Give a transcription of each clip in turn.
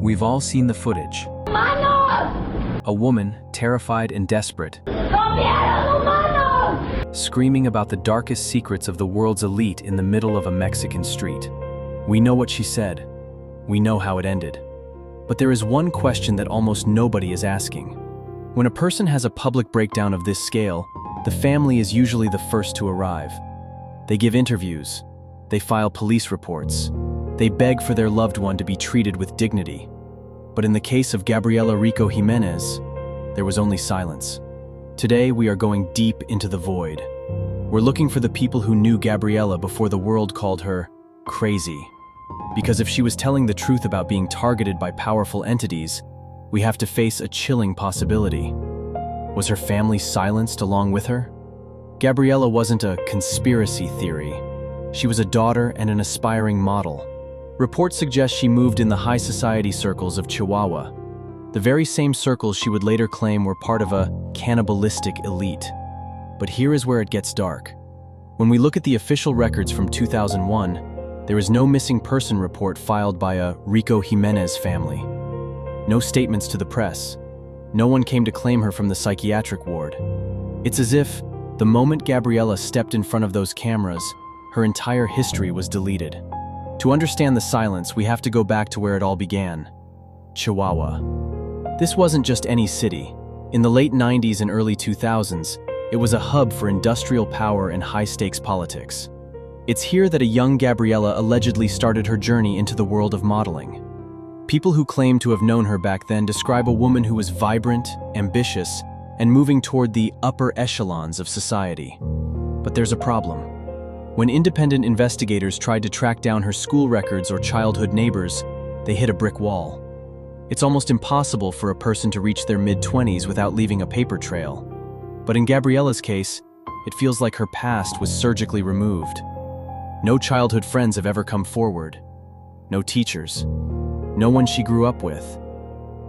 We've all seen the footage. A woman, terrified and desperate, screaming about the darkest secrets of the world's elite in the middle of a Mexican street. We know what she said. We know how it ended. But there is one question that almost nobody is asking. When a person has a public breakdown of this scale, the family is usually the first to arrive. They give interviews. They file police reports. They beg for their loved one to be treated with dignity. But in the case of Gabriela Rico Jimenez, there was only silence. Today, we are going deep into the void. We're looking for the people who knew Gabriela before the world called her crazy. Because if she was telling the truth about being targeted by powerful entities, we have to face a chilling possibility. Was her family silenced along with her? Gabriela wasn't a conspiracy theory. She was a daughter and an aspiring model. Reports suggest she moved in the high society circles of Chihuahua, the very same circles she would later claim were part of a cannibalistic elite. But here is where it gets dark. When we look at the official records from 2001, there is no missing person report filed by a Rico Jimenez family. No statements to the press. No one came to claim her from the psychiatric ward. It's as if, the moment Gabriela stepped in front of those cameras, her entire history was deleted. To understand the silence, we have to go back to where it all began: Chihuahua. This wasn't just any city. In the late 90s and early 2000s, it was a hub for industrial power and high-stakes politics. It's here that a young Gabriela allegedly started her journey into the world of modeling. People who claim to have known her back then describe a woman who was vibrant, ambitious, and moving toward the upper echelons of society. But there's a problem. When independent investigators tried to track down her school records or childhood neighbors, they hit a brick wall. It's almost impossible for a person to reach their mid-20s without leaving a paper trail. But in Gabriela's case, it feels like her past was surgically removed. No childhood friends have ever come forward. No teachers. No one she grew up with.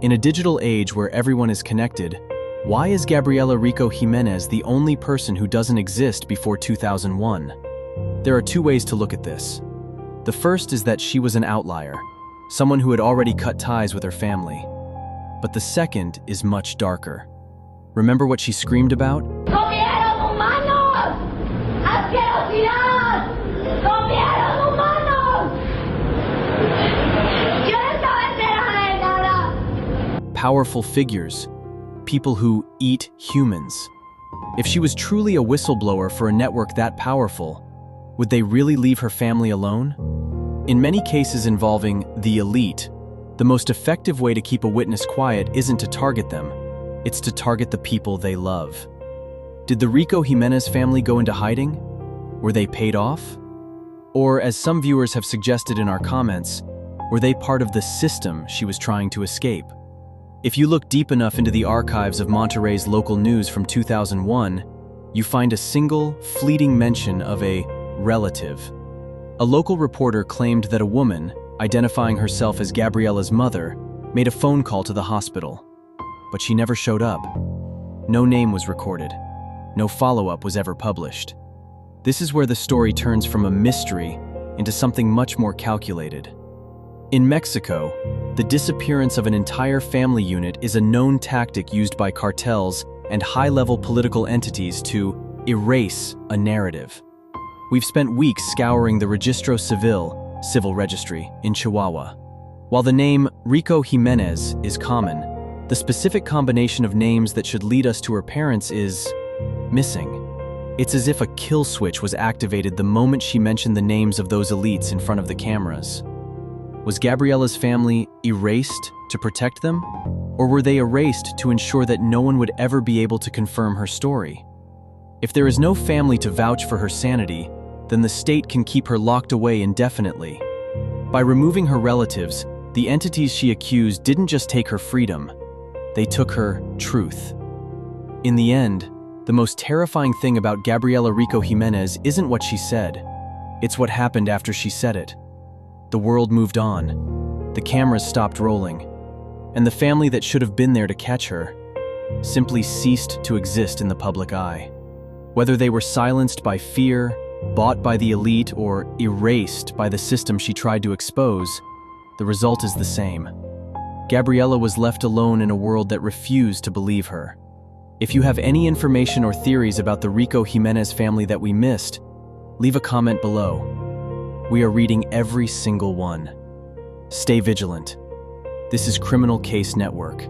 In a digital age where everyone is connected, why is Gabriela Rico Jimenez the only person who doesn't exist before 2001? There are two ways to look at this. The first is that she was an outlier, someone who had already cut ties with her family. But the second is much darker. Remember what she screamed about? Powerful figures, people who eat humans. If she was truly a whistleblower for a network that powerful, would they really leave her family alone? In many cases involving the elite, the most effective way to keep a witness quiet isn't to target them, it's to target the people they love. Did the Rico Jimenez family go into hiding? Were they paid off? Or, as some viewers have suggested in our comments, were they part of the system she was trying to escape? If you look deep enough into the archives of Monterrey's local news from 2001, you find a single, fleeting mention of a relative. A local reporter claimed that a woman, identifying herself as Gabriela's mother, made a phone call to the hospital. But she never showed up. No name was recorded. No follow-up was ever published. This is where the story turns from a mystery into something much more calculated. In Mexico, the disappearance of an entire family unit is a known tactic used by cartels and high-level political entities to erase a narrative. We've spent weeks scouring the Registro Civil, civil registry, in Chihuahua. While the name Rico Jimenez is common, the specific combination of names that should lead us to her parents is missing. It's as if a kill switch was activated the moment she mentioned the names of those elites in front of the cameras. Was Gabriela's family erased to protect them? Or were they erased to ensure that no one would ever be able to confirm her story? If there is no family to vouch for her sanity, then the state can keep her locked away indefinitely. By removing her relatives, the entities she accused didn't just take her freedom, they took her truth. In the end, the most terrifying thing about Gabriela Rico Jimenez isn't what she said, it's what happened after she said it. The world moved on, the cameras stopped rolling, and the family that should have been there to catch her simply ceased to exist in the public eye. Whether they were silenced by fear, bought by the elite, or erased by the system she tried to expose, the result is the same. Gabriela was left alone in a world that refused to believe her. If you have any information or theories about the Rico Jimenez family that we missed, leave a comment below. We are reading every single one. Stay vigilant. This is Criminal Case Network.